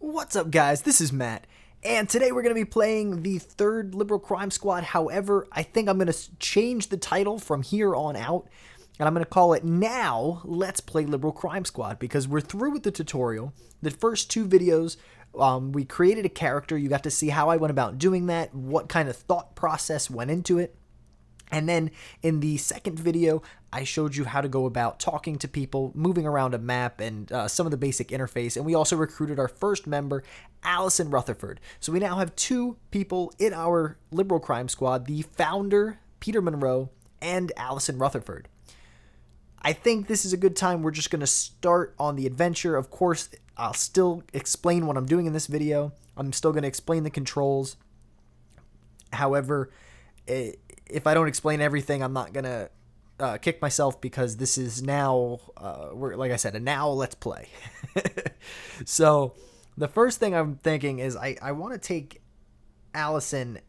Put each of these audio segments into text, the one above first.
What's up, guys? This is Matt, and today we're going to be playing the third Liberal Crime Squad. However, I think I'm going to change the title from here on out, and I'm going to call it Now Let's Play Liberal Crime Squad, because we're through with the tutorial. The first two videos, we created a character. You got to see how I went about doing that, what kind of thought process went into it. And then in the second video, I showed you how to go about talking to people, moving around a map, and some of the basic interface. And we also recruited our first member, Allison Rutherford. So we now have two people in our Liberal Crime Squad, the founder, Peter Monroe, and Allison Rutherford. I think this is a good time. We're just going to start on the adventure. Of course, I'll still explain what I'm doing in this video. I'm still going to explain the controls. However, if I don't explain everything, I'm not going to kick myself, because this is now, like I said, a now let's play. So the first thing I'm thinking is I want to take Allison,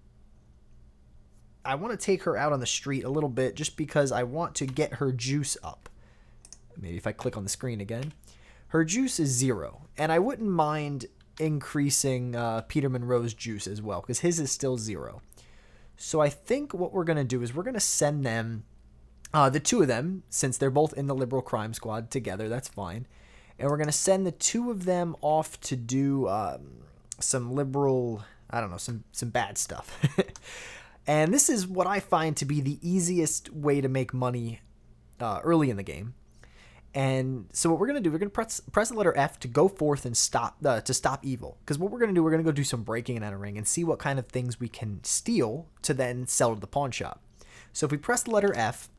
I want to take her out on the street a little bit, just because I want to get her juice up. Maybe if I click on the screen again. Her juice is 0, and I wouldn't mind increasing Peter Monroe's juice as well, because his is still 0. So I think what we're going to do is we're going to send them, the two of them, since they're both in the Liberal Crime Squad together, that's fine. And we're going to send the two of them off to do some liberal, I don't know, some bad stuff. And this is what I find to be the easiest way to make money early in the game. And so what we're going to do, we're going to press the letter F to go forth and stop evil. Because what we're going to do, we're going to go do some breaking and entering and see what kind of things we can steal to then sell to the pawn shop. So if we press the letter F,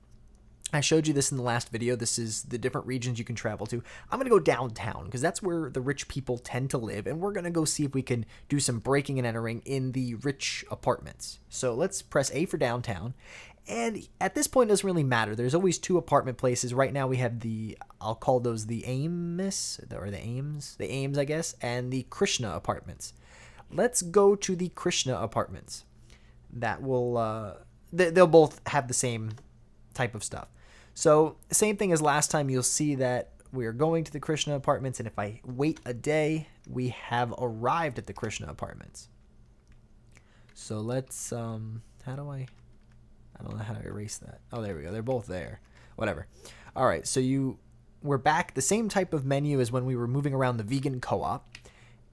I showed you this in the last video. This is the different regions you can travel to. I'm going to go downtown, because that's where the rich people tend to live. And we're going to go see if we can do some breaking and entering in the rich apartments. So let's press A for downtown. And at this point, it doesn't really matter. There's always two apartment places. Right now we have I'll call those the Ames, I guess, and the Krishna apartments. Let's go to the Krishna apartments. That will, they'll both have the same type of stuff. So same thing as last time, you'll see that we're going to the Krishna apartments, and if I wait a day, we have arrived at the Krishna apartments. So let's, how do I don't know how to erase that. Oh, there we go. They're both there. Whatever. All right, so we're back. The same type of menu as when we were moving around the vegan co-op.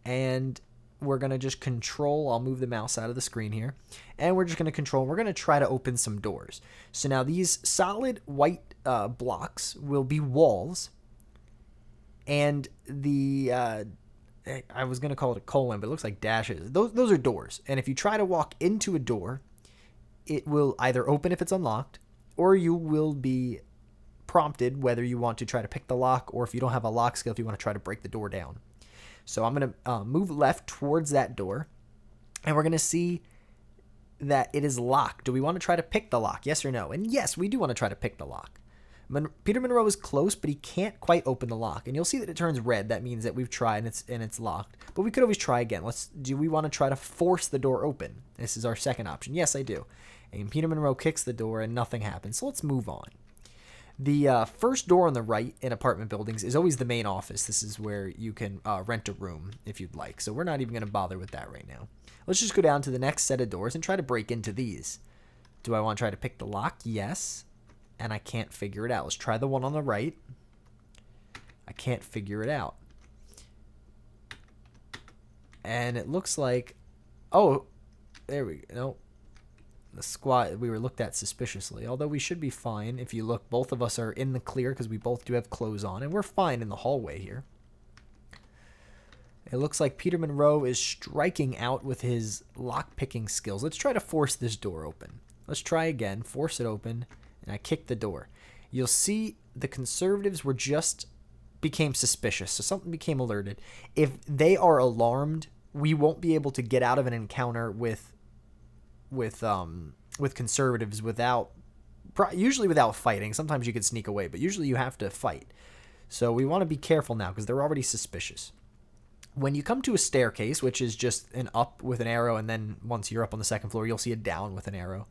And we're going to just control. I'll move the mouse out of the screen here. And we're just going to control. We're going to try to open some doors. So now these solid white blocks will be walls. And the, I was going to call it a colon, but it looks like dashes. Those are doors. And if you try to walk into a door, it will either open if it's unlocked, or you will be prompted whether you want to try to pick the lock, or if you don't have a lock skill, if you want to try to break the door down. So I'm going to move left towards that door, and we're going to see that it is locked. Do we want to try to pick the lock? Yes or no? And yes, we do want to try to pick the lock. Peter Monroe is close, but he can't quite open the lock. And you'll see that it turns red. That means that we've tried and it's locked. But we could always try again. Do we want to try to force the door open? This is our second option. Yes, I do. And Peter Monroe kicks the door and nothing happens. So let's move on. The first door on the right in apartment buildings is always the main office. This is where you can rent a room if you'd like. So we're not even going to bother with that right now. Let's just go down to the next set of doors and try to break into these. Do I want to try to pick the lock? Yes. And I can't figure it out. Let's try the one on the right. I can't figure it out. And it looks like, oh, there we go. No, the squad, we were looked at suspiciously. Although we should be fine. If you look, both of us are in the clear because we both do have clothes on. And we're fine in the hallway here. It looks like Peter Monroe is striking out with his lock-picking skills. Let's try to force this door open. Let's try again. Force it open. And I kicked the door. You'll see the conservatives became suspicious. So something became alerted. If they are alarmed, we won't be able to get out of an encounter with conservatives usually without fighting. Sometimes you can sneak away, but usually you have to fight. So we want to be careful now because they're already suspicious. When you come to a staircase, which is just an up with an arrow, and then once you're up on the second floor, you'll see a down with an arrow.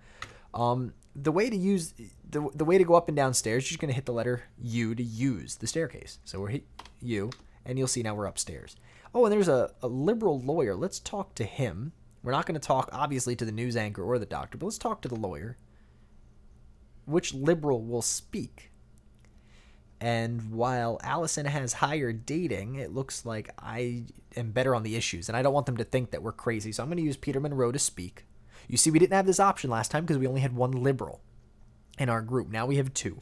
The way to go up and down stairs, you're just going to hit the letter U to use the staircase. So we're hit U, and you'll see now we're upstairs. Oh, and there's a liberal lawyer. Let's talk to him. We're not going to talk, obviously, to the news anchor or the doctor, but let's talk to the lawyer. Which liberal will speak? And while Allison has higher dating, it looks like I am better on the issues, and I don't want them to think that we're crazy, so I'm going to use Peter Monroe to speak. You see, we didn't have this option last time because we only had one liberal in our group. Now we have two.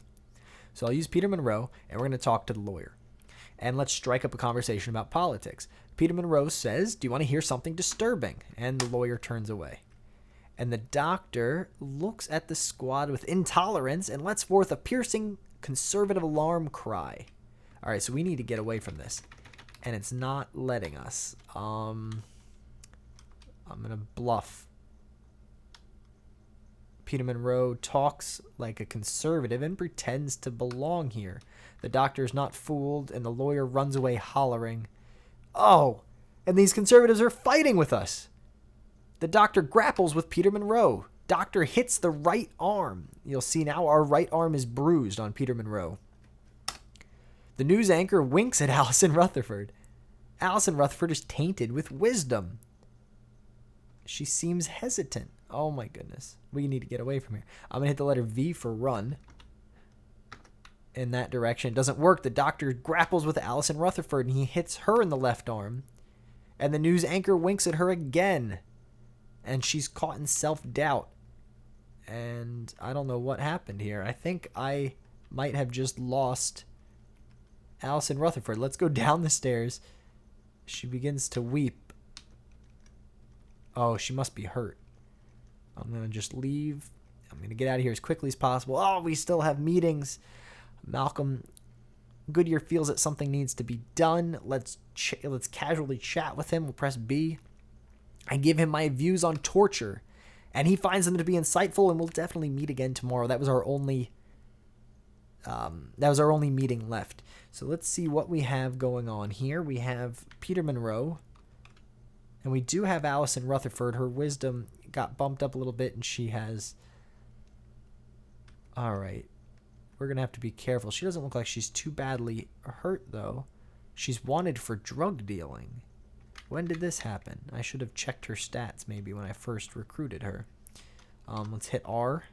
So I'll use Peter Monroe, and we're going to talk to the lawyer. And let's strike up a conversation about politics. Peter Monroe says, "Do you want to hear something disturbing?" And the lawyer turns away. And the doctor looks at the squad with intolerance and lets forth a piercing conservative alarm cry. All right, so we need to get away from this. And it's not letting us. I'm going to bluff. Peter Monroe talks like a conservative and pretends to belong here. The doctor is not fooled, and the lawyer runs away hollering, "Oh, and these conservatives are fighting with us." The doctor grapples with Peter Monroe. Doctor hits the right arm. You'll see now our right arm is bruised on Peter Monroe. The news anchor winks at Allison Rutherford. Allison Rutherford is tainted with wisdom. She seems hesitant. Oh my goodness. We need to get away from here. I'm going to hit the letter V for run. In that direction. It doesn't work. The doctor grapples with Allison Rutherford and he hits her in the left arm. And the news anchor winks at her again. And she's caught in self-doubt. And I don't know what happened here. I think I might have just lost Allison Rutherford. Let's go down the stairs. She begins to weep. Oh, she must be hurt. I'm going to just leave. I'm going to get out of here as quickly as possible. Oh, we still have meetings. Malcolm Goodyear feels that something needs to be done. Let's casually chat with him. We'll press B. I give him my views on torture, and he finds them to be insightful, and we'll definitely meet again tomorrow. That was our only meeting left. So let's see what we have going on here. We have Peter Monroe, and we do have Allison Rutherford. Her wisdom got bumped up a little bit, and she has... All right. We're going to have to be careful. She doesn't look like she's too badly hurt, though. She's wanted for drug dealing. When did this happen? I should have checked her stats maybe when I first recruited her. Let's hit R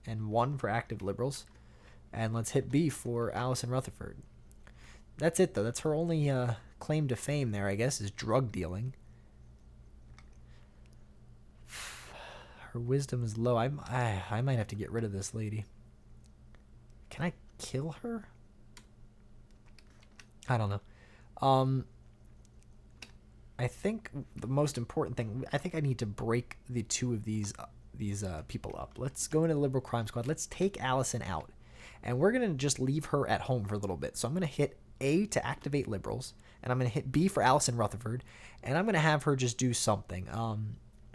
and 1 for active liberals. And let's hit B for Allison Rutherford. That's it, though. That's her only claim to fame there, I guess, is drug dealing. Her wisdom is low. I might have to get rid of this lady. Can I kill her? I don't know. I think the most important thing, I think I need to break the two of these people up. Let's go into the Liberal Crime Squad. Let's take Allison out. And we're going to just leave her at home for a little bit. So I'm going to hit A to activate Liberals. And I'm going to hit B for Allison Rutherford. And I'm going to have her just do something.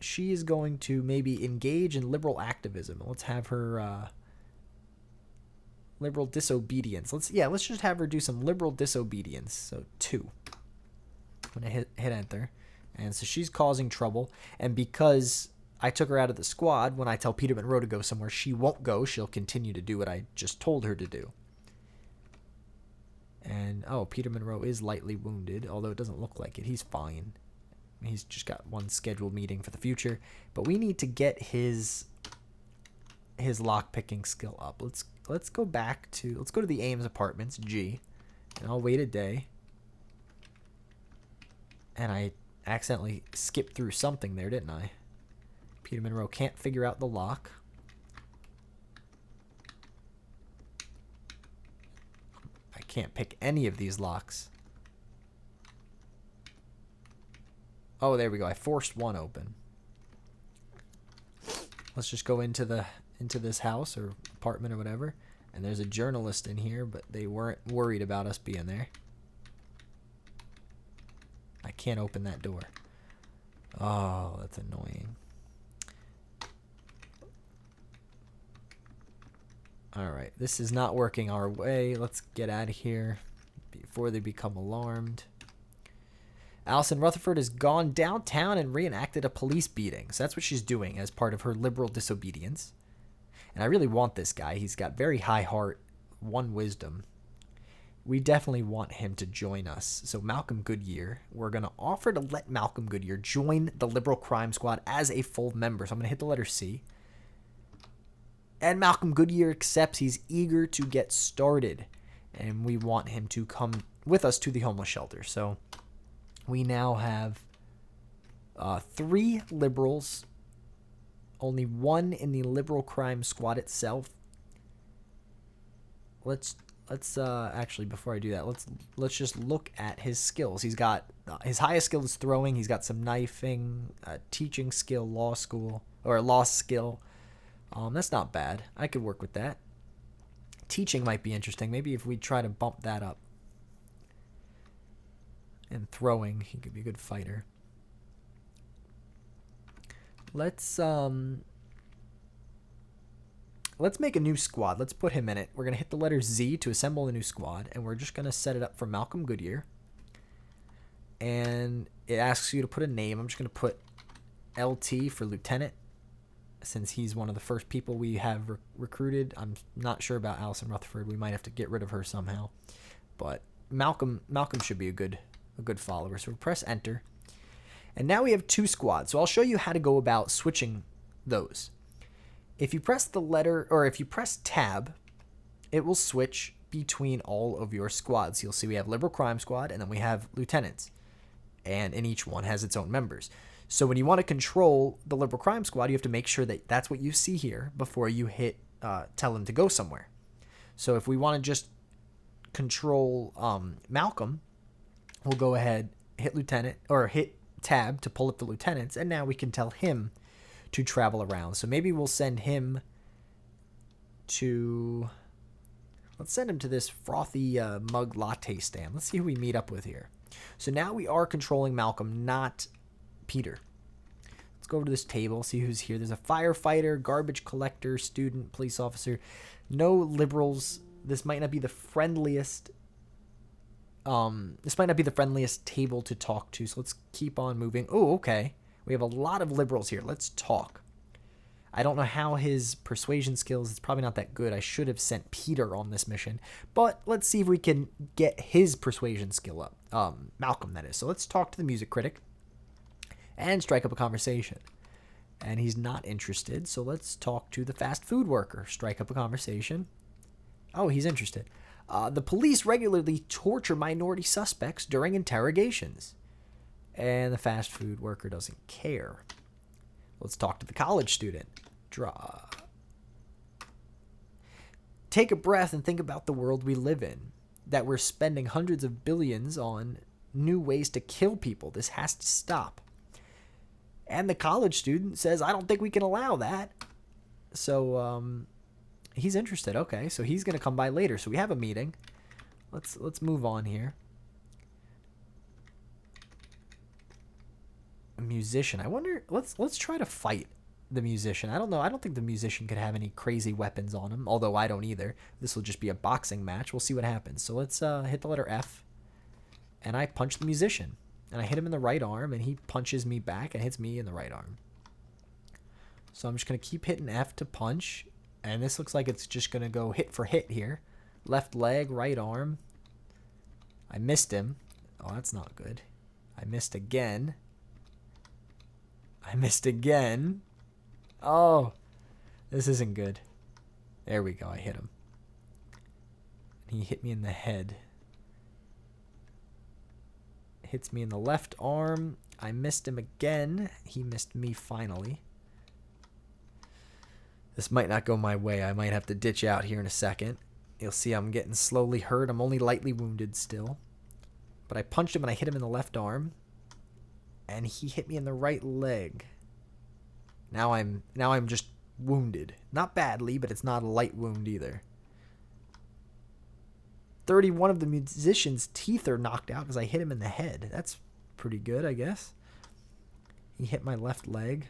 She is going to maybe engage in liberal activism. Let's have her... liberal disobedience. Let's just have her do some liberal disobedience. So 2. I'm going to hit enter. And so she's causing trouble. And because I took her out of the squad, when I tell Peter Monroe to go somewhere, she won't go. She'll continue to do what I just told her to do. And, oh, Peter Monroe is lightly wounded, although it doesn't look like it. He's fine. He's just got one scheduled meeting for the future. But we need to get his lockpicking skill up. Let's go to the Ames apartments, G, and I'll wait a day. And I accidentally skipped through something there, didn't I? Peter Monroe can't figure out the lock. I can't pick any of these locks. Oh, there we go. I forced one open. Let's just go into this house or apartment or whatever. And there's a journalist in here, but they weren't worried about us being there. I can't open that door. Oh, that's annoying. Alright, this is not working our way. Let's get out of here before they become alarmed. Allison Rutherford has gone downtown and reenacted a police beating. So that's what she's doing as part of her liberal disobedience. And I really want this guy. He's got very high heart, 1 wisdom. we definitely want him to join us. So Malcolm Goodyear, we're going to offer to let Malcolm Goodyear join the Liberal Crime Squad as a full member. So I'm going to hit the letter C. And Malcolm Goodyear accepts. He's eager to get started. And we want him to come with us to the homeless shelter. So we now have 3 liberals, only 1 in the Liberal Crime Squad itself. Let's actually, before I do that, let's just look at his skills. He's got his highest skill is throwing. He's got some knifing, teaching skill, law skill. That's not bad. I could work with that. Teaching might be interesting. Maybe if we try to bump that up. And throwing, he could be a good fighter. Let's make a new squad. Let's put him in it. We're going to hit the letter Z to assemble a new squad, and we're just going to set it up for Malcolm Goodyear. And it asks you to put a name. I'm just going to put LT for lieutenant, since he's one of the first people we have recruited. I'm not sure about Allison Rutherford. We might have to get rid of her somehow. But Malcolm should be a good follower. So we press enter. And now we have 2 squads. So I'll show you how to go about switching those. If you press tab, it will switch between all of your squads. You'll see we have Liberal Crime Squad, and then we have lieutenants. And each one has its own members. So when you want to control the Liberal Crime Squad, you have to make sure that that's what you see here before you hit tell them to go somewhere. So if we want to just control Malcolm, we'll go ahead, hit lieutenant, or hit tab to pull up the lieutenants, and now we can tell him to travel around. So maybe we'll send him to, let's send him to this frothy mug latte stand. Let's see who we meet up with here. So now we are controlling Malcolm, not Peter. Let's go over to this table, see who's here. There's a firefighter, garbage collector, student, police officer. No liberals. This might not be the friendliest. This might not be the friendliest table to talk to. So let's keep on moving. Oh, okay. We have a lot of liberals here. Let's talk. I don't know how his persuasion skills. It's probably not that good. I should have sent Peter on this mission. But let's see if we can get his persuasion skill up. Malcolm, that is. So let's talk to the music critic and strike up a conversation. And he's not interested. So let's talk to the fast food worker. Strike up a conversation. Oh, he's interested. The police regularly torture minority suspects during interrogations. And the fast food worker doesn't care. Let's talk to the college student. Take a breath and think about the world we live in. That we're spending hundreds of billions on new ways to kill people. This has to stop. And the college student says, I don't think we can allow that. So, he's interested. Okay, so he's going to come by later. So we have a meeting. Let's move on here. A musician. I wonder, let's try to fight the musician. I don't know. I don't think the musician could have any crazy weapons on him, although I don't either. This will just be a boxing match. We'll see what happens. So let's hit the letter F. And I punch the musician. And I hit him in the right arm, and he punches me back and hits me in the right arm. So I'm just going to keep hitting F to punch. And this looks like it's just going to go hit for hit here. Left leg, right arm. I missed him. Oh, that's not good. I missed again. I missed again. Oh, this isn't good. There we go. I hit him. He hit me in the head. Hits me in the left arm. I missed him again. He missed me finally. This might not go my way. I might have to ditch out here in a second. You'll see I'm getting slowly hurt. I'm only lightly wounded still. But I punched him and I hit him in the left arm. And he hit me in the right leg. Now I'm just wounded. Not badly, but it's not a light wound either. 31 of the musician's teeth are knocked out because I hit him in the head. That's pretty good, I guess. He hit my left leg.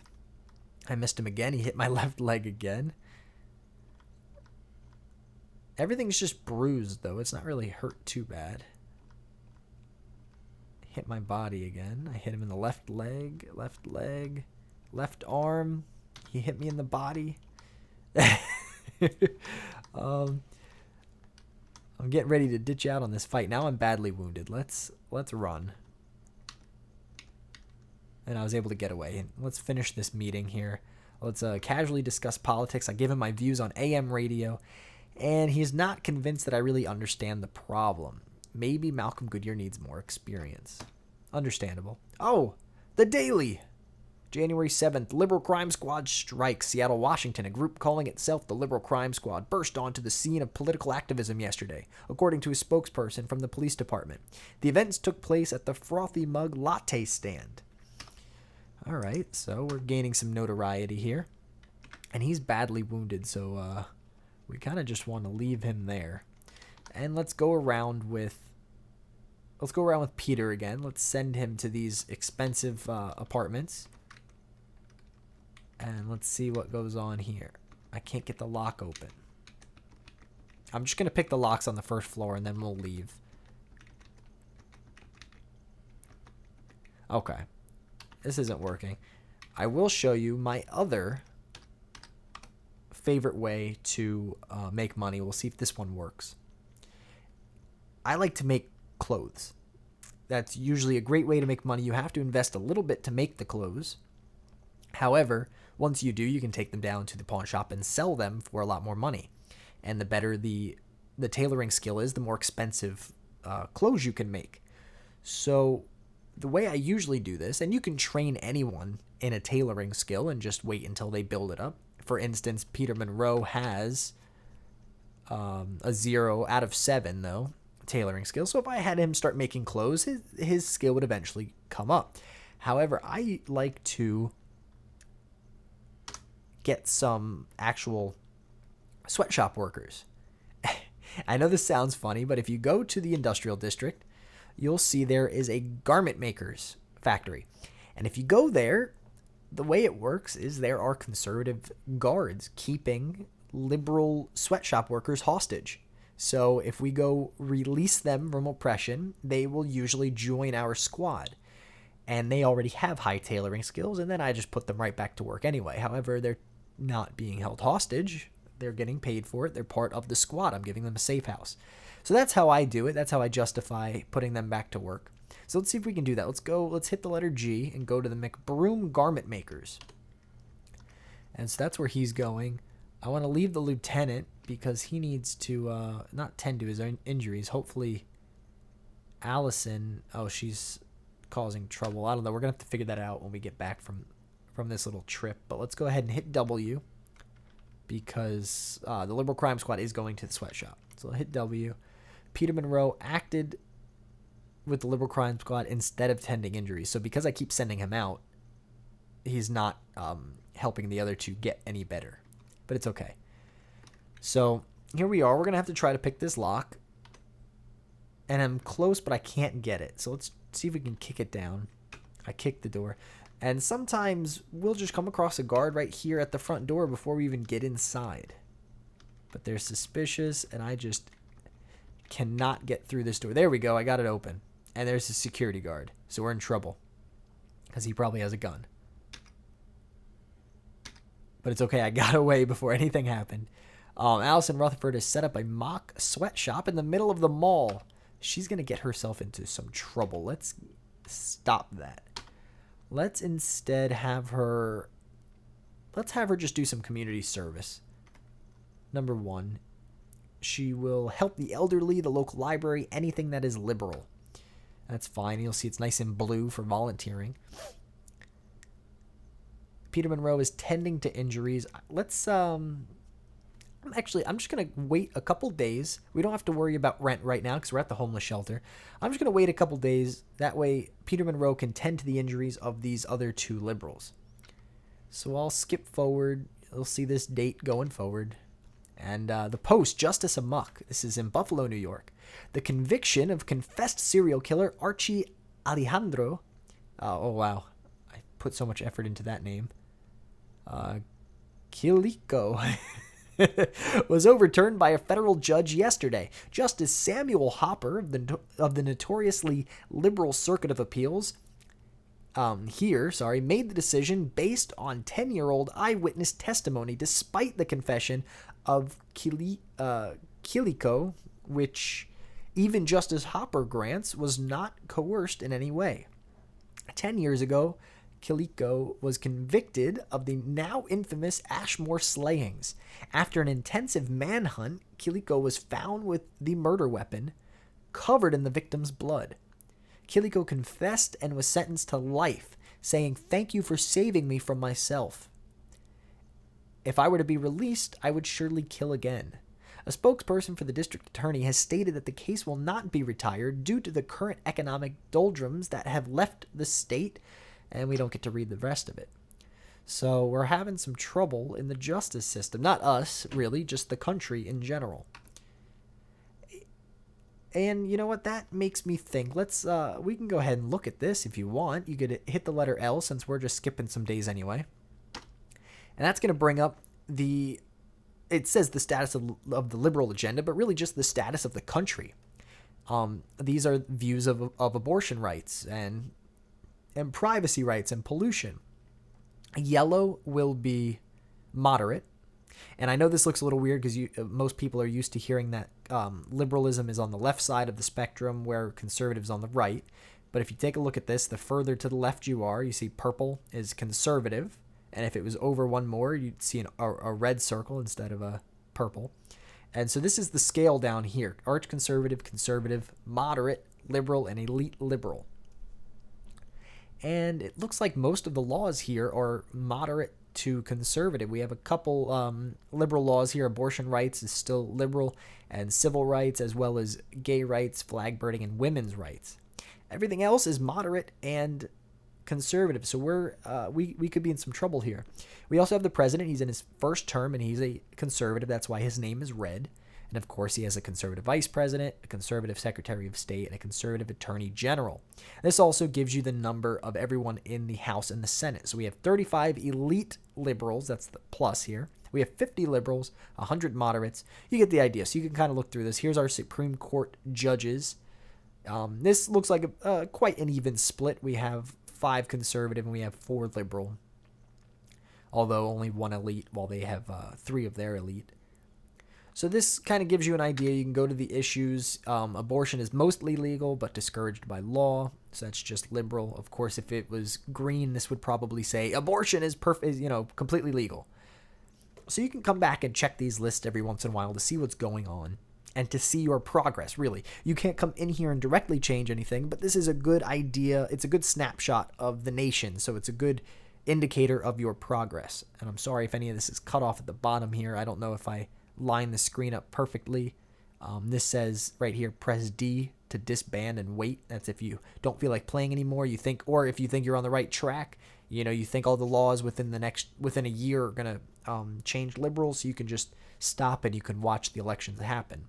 I missed him again. He hit my left leg again. Everything's just bruised, though. It's not really hurt too bad. Hit my body again. I hit him in the left leg, left arm. He hit me in the body. I'm I'm getting ready to ditch out on this fight. Now I'm badly wounded. Let's run. And I was able to get away. And let's finish this meeting here. Let's casually discuss politics. I give him my views on AM radio, and he's not convinced that I really understand the problem. Maybe Malcolm Goodyear needs more experience. Understandable. Oh, the Daily. January 7th, Liberal Crime Squad strikes Seattle, Washington. A group calling itself the Liberal Crime Squad burst onto the scene of political activism yesterday, according to a spokesperson from the police department. The events took place at the Frothy Mug Latte stand. All right, so we're gaining some notoriety here. And he's badly wounded, so we kind of just want to leave him there. And let's go around with Peter again. Let's send him to these expensive apartments. And let's see what goes on here. I can't get the lock open. I'm just going to pick the locks on the first floor and then we'll leave. Okay. This isn't working. I will show you my other favorite way to make money. We'll see if this one works. I like to make clothes. That's usually a great way to make money. You have to invest a little bit to make the clothes. However, once you do, you can take them down to the pawn shop and sell them for a lot more money. And the better the tailoring skill is, the more expensive clothes you can make. So the way I usually do this, and you can train anyone in a tailoring skill and just wait until they build it up. For instance, Peter Monroe has a 0 out of 7, though, tailoring skill. So if I had him start making clothes, his skill would eventually come up. However, I like to get some actual sweatshop workers. I know this sounds funny, but if you go to the industrial district, you'll see there is a garment maker's factory. And if you go there, the way it works is there are conservative guards keeping liberal sweatshop workers hostage. So if we go release them from oppression, they will usually join our squad. And they already have high tailoring skills, and then I just put them right back to work anyway. However, they're not being held hostage. They're getting paid for it. They're part of the squad. I'm giving them a safe house. So that's how I do it. That's how I justify putting them back to work. So let's see if we can do that. Let's hit the letter G and go to the McBroom Garment Makers. And so that's where he's going. I want to leave the lieutenant because he needs to not tend to his own injuries. Hopefully Allison, she's causing trouble. I don't know. We're going to have to figure that out when we get back from this little trip. But let's go ahead and hit W because the Liberal Crime Squad is going to the sweatshop. So I'll hit W. Peter Monroe acted with the Liberal Crime Squad instead of tending injuries. So because I keep sending him out, he's not helping the other two get any better. But it's okay. So here we are. We're going to have to try to pick this lock. And I'm close, but I can't get it. So let's see if we can kick it down. I kicked the door. And sometimes we'll just come across a guard right here at the front door before we even get inside. But they're suspicious, and I just cannot get through this door. There we go. I got it open. And there's a security guard. So we're in trouble. Because he probably has a gun. But it's okay. I got away before anything happened. Allison Rutherford has set up a mock sweatshop in the middle of the mall. She's going to get herself into some trouble. Let's stop that. Let's instead have her... Let's have her just do some community service. Number 1. She will help the elderly, the local library, anything that is liberal. That's fine. You'll see it's nice and blue for volunteering. Peter Monroe is tending to injuries. Let's, I'm just going to wait a couple days. We don't have to worry about rent right now because we're at the homeless shelter. I'm just going to wait a couple days. That way, Peter Monroe can tend to the injuries of these other two liberals. So I'll skip forward. You'll see this date going forward. And the Post, Justice Amok. This is in Buffalo, New York. The conviction of confessed serial killer Archie Alejandro. Oh, wow. I put so much effort into that name. Quilico was overturned by a federal judge yesterday. Justice Samuel Hopper of the notoriously liberal Circuit of Appeals made the decision based on 10-year-old eyewitness testimony, despite the confession of Quilico which even Justice Hopper grants was not coerced in any way. 10 years ago, Kiliko was convicted of the now infamous Ashmore slayings. After an intensive manhunt, Kiliko was found with the murder weapon, covered in the victim's blood. Kiliko confessed and was sentenced to life, saying, "Thank you for saving me from myself. If I were to be released, I would surely kill again." A spokesperson for the district attorney has stated that the case will not be retired due to the current economic doldrums that have left the state, and we don't get to read the rest of it. So we're having some trouble in the justice system. Not us, really, just the country in general. And you know what? That makes me think. We can go ahead and look at this if you want. You could hit the letter L since we're just skipping some days anyway. And that's going to bring up it says the status of the liberal agenda, but really just the status of the country. These are views of abortion rights and privacy rights and pollution. Yellow will be moderate. And I know this looks a little weird because most people are used to hearing that liberalism is on the left side of the spectrum where conservatives on the right. But if you take a look at this, the further to the left you are, you see purple is conservative. And if it was over one more, you'd see a red circle instead of a purple. And so this is the scale down here. Arch conservative, conservative, moderate, liberal, and elite liberal. And it looks like most of the laws here are moderate to conservative. We have a couple liberal laws here. Abortion rights is still liberal, and civil rights, as well as gay rights, flag burning, and women's rights. Everything else is moderate and conservative. So we could be in some trouble here. We also have the president. He's in his first term, and he's a conservative. That's why his name is red. And of course, he has a conservative vice president, a conservative secretary of state, and a conservative attorney general. This also gives you the number of everyone in the House and the Senate. So we have 35 elite liberals. That's the plus here. We have 50 liberals, 100 moderates. You get the idea. So you can kind of look through this. Here's our Supreme Court judges. This looks like quite an even split. We have 5 conservative and we have 4 liberal, although only 1 elite, while they have 3 of their elite. So this kind of gives you an idea. You can go to the issues. Abortion is mostly legal but discouraged by law, so that's just liberal. Of course, if it was green, this would probably say abortion is completely legal. So you can come back and check these lists every once in a while to see what's going on and to see your progress, really. You can't come in here and directly change anything, but this is a good idea. It's a good snapshot of the nation, so it's a good indicator of your progress. And I'm sorry if any of this is cut off at the bottom here. I don't know if I line the screen up perfectly. This says right here, press D to disband and wait. That's if you don't feel like playing anymore. Or if you think you're on the right track, you think all the laws within a year are going to change liberals, so you can just stop and you can watch the elections happen.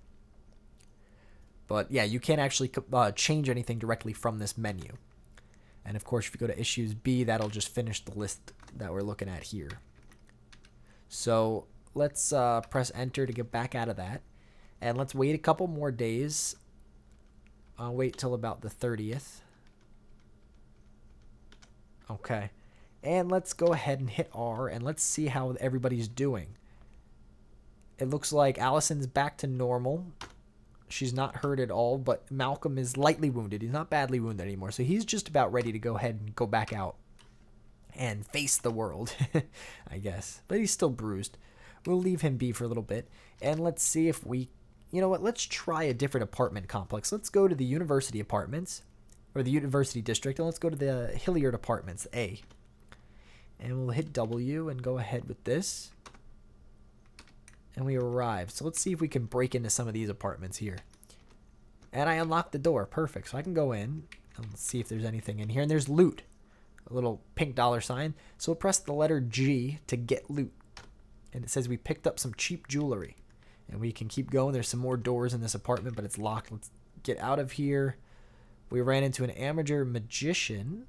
But yeah, you can't actually change anything directly from this menu. And of course, if you go to issues B, that'll just finish the list that we're looking at here. So let's press enter to get back out of that. And let's wait a couple more days. I'll wait till about the 30th. Okay. And let's go ahead and hit R, and let's see how everybody's doing. It looks like Allison's back to normal. She's not hurt at all, but Malcolm is lightly wounded. He's not badly wounded anymore, so he's just about ready to go ahead and go back out and face the world, I guess. But he's still bruised. We'll leave him be for a little bit, and let's see if we... You know what? Let's try a different apartment complex. Let's go to the University Apartments, or the University District, and let's go to the Hilliard Apartments, A. And we'll hit W and go ahead with this. And we arrived. So let's see if we can break into some of these apartments here. And I unlocked the door. Perfect. So I can go in and let's see if there's anything in here. And there's loot. A little pink $sign. So we'll press the letter G to get loot. And it says we picked up some cheap jewelry. And we can keep going. There's some more doors in this apartment, but it's locked. Let's get out of here. We ran into an amateur magician,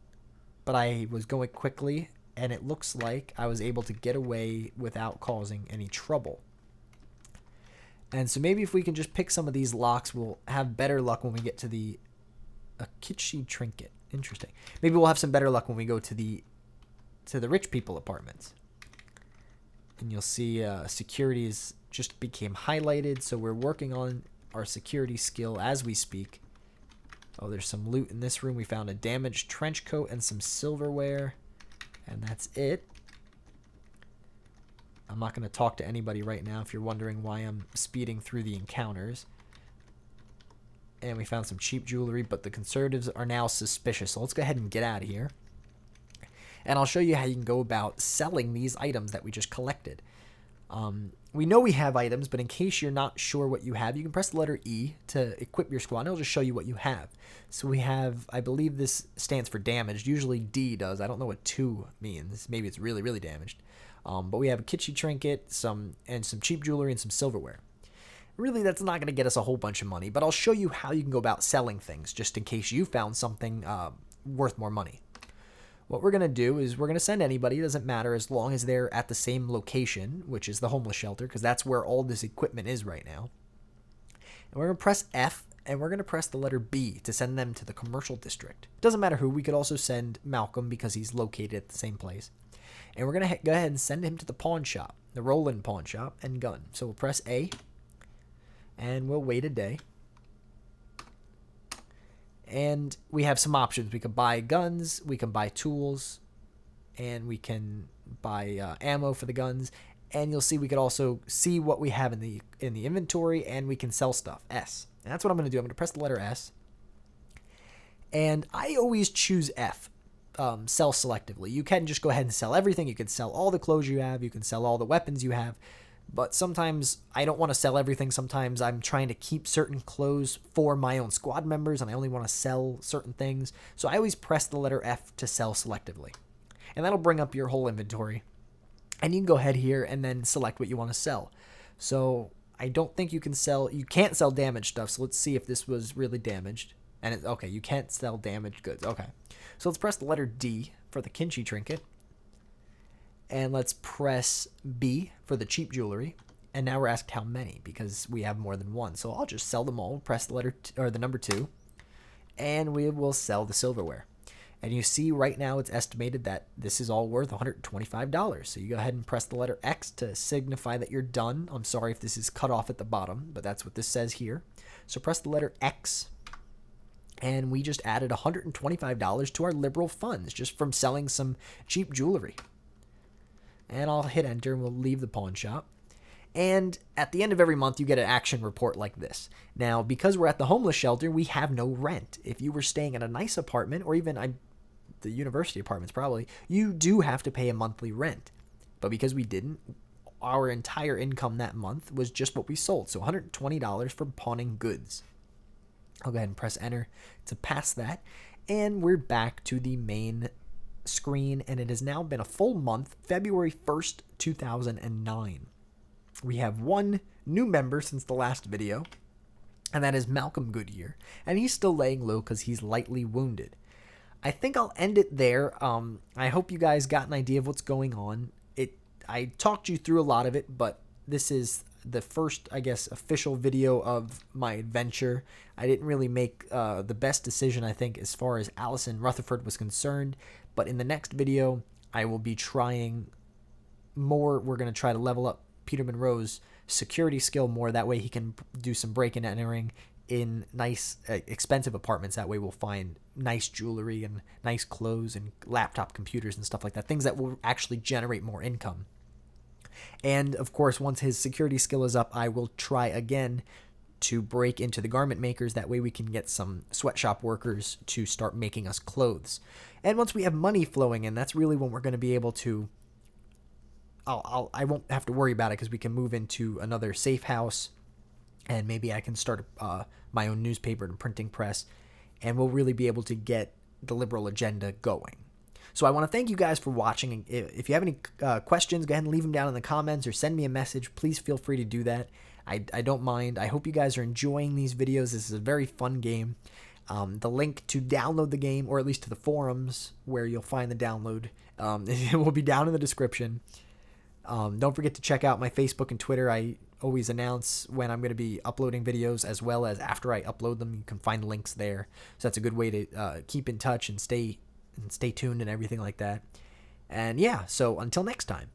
but I was going quickly, and it looks like I was able to get away without causing any trouble. And so maybe if we can just pick some of these locks, we'll have better luck when we get to the Akichi trinket. Interesting. Maybe we'll have some better luck when we go to the rich people apartments. And you'll see securities just became highlighted, so we're working on our security skill as we speak. Oh, there's some loot in this room. We found a damaged trench coat and some silverware. And that's it. I'm not going to talk to anybody right now if you're wondering why I'm speeding through the encounters. And we found some cheap jewelry, but the conservatives are now suspicious. So let's go ahead and get out of here. And I'll show you how you can go about selling these items that we just collected. We know we have items, but in case you're not sure what you have, you can press the letter E to equip your squad, and it'll just show you what you have. So we have, I believe this stands for damaged. Usually D does. I don't know what 2 means. Maybe it's really, really damaged. But we have a kitschy trinket, some cheap jewelry, and some silverware. Really, that's not going to get us a whole bunch of money, but I'll show you how you can go about selling things, just in case you found something worth more money. What we're going to do is we're going to send anybody. It doesn't matter as long as they're at the same location, which is the homeless shelter, because that's where all this equipment is right now. And we're going to press F, and we're going to press the letter B to send them to the commercial district. Doesn't matter who. We could also send Malcolm because he's located at the same place. And we're going to go ahead and send him to the pawn shop, the Roland pawn shop and gun. So we'll press A, and we'll wait a day. And we have some options. We can buy guns, we can buy tools, and we can buy ammo for the guns. And you'll see we could also see what we have in the inventory, and we can sell stuff. S. And that's what I'm going to do. I'm going to press the letter S. And I always choose F. Sell selectively. You can just go ahead and sell everything. You can sell all the clothes you have. You can sell all the weapons you have. But sometimes I don't want to sell everything. Sometimes I'm trying to keep certain clothes for my own squad members, and I only want to sell certain things. So I always press the letter F to sell selectively. And that'll bring up your whole inventory. And you can go ahead here and then select what you want to sell. So I don't think you can't sell damaged stuff. So let's see if this was really damaged. And okay, you can't sell damaged goods. Okay. So let's press the letter D for the kitschy trinket. And let's press B for the cheap jewelry. And now we're asked how many, because we have more than one. So I'll just sell them all. Press the number 2. And we will sell the silverware. And you see right now it's estimated that this is all worth $125. So you go ahead and press the letter X to signify that you're done. I'm sorry if this is cut off at the bottom, but that's what this says here. So press the letter X. And we just added $125 to our liberal funds just from selling some cheap jewelry. And I'll hit enter and we'll leave the pawn shop. And at the end of every month, you get an action report like this. Now, because we're at the homeless shelter, we have no rent. If you were staying in a nice apartment, or even the university apartments probably, you do have to pay a monthly rent. But because we didn't, our entire income that month was just what we sold. So $120 for pawning goods. I'll go ahead and press enter to pass that. And we're back to the main screen, and it has now been a full month, February 1st, 2009. We have one new member since the last video, and that is Malcolm Goodyear, and he's still laying low because he's lightly wounded. I think I'll end it there. I hope you guys got an idea of what's going on. I talked you through a lot of it, but this is the first, I guess, official video of my adventure. I didn't really make the best decision, I think, as far as Allison Rutherford was concerned. But in the next video, I will be trying more. We're going to try to level up Peter Monroe's security skill more. That way he can do some break and entering in nice, expensive apartments. That way we'll find nice jewelry and nice clothes and laptop computers and stuff like that. Things that will actually generate more income. And, of course, once his security skill is up, I will try again to break into the garment makers. That way we can get some sweatshop workers to start making us clothes. And once we have money flowing in, that's really when we're going to be able to... I won't have to worry about it because we can move into another safe house. And maybe I can start my own newspaper and printing press. And we'll really be able to get the liberal agenda going. So I want to thank you guys for watching. If you have any questions, go ahead and leave them down in the comments or send me a message. Please feel free to do that. I don't mind. I hope you guys are enjoying these videos. This is a very fun game. The link to download the game, or at least to the forums where you'll find the download, it will be down in the description. Don't forget to check out my Facebook and Twitter. I always announce when I'm going to be uploading videos, as well as after I upload them. You can find links there. So that's a good way to keep in touch and stay tuned and everything like that. And yeah, so until next time.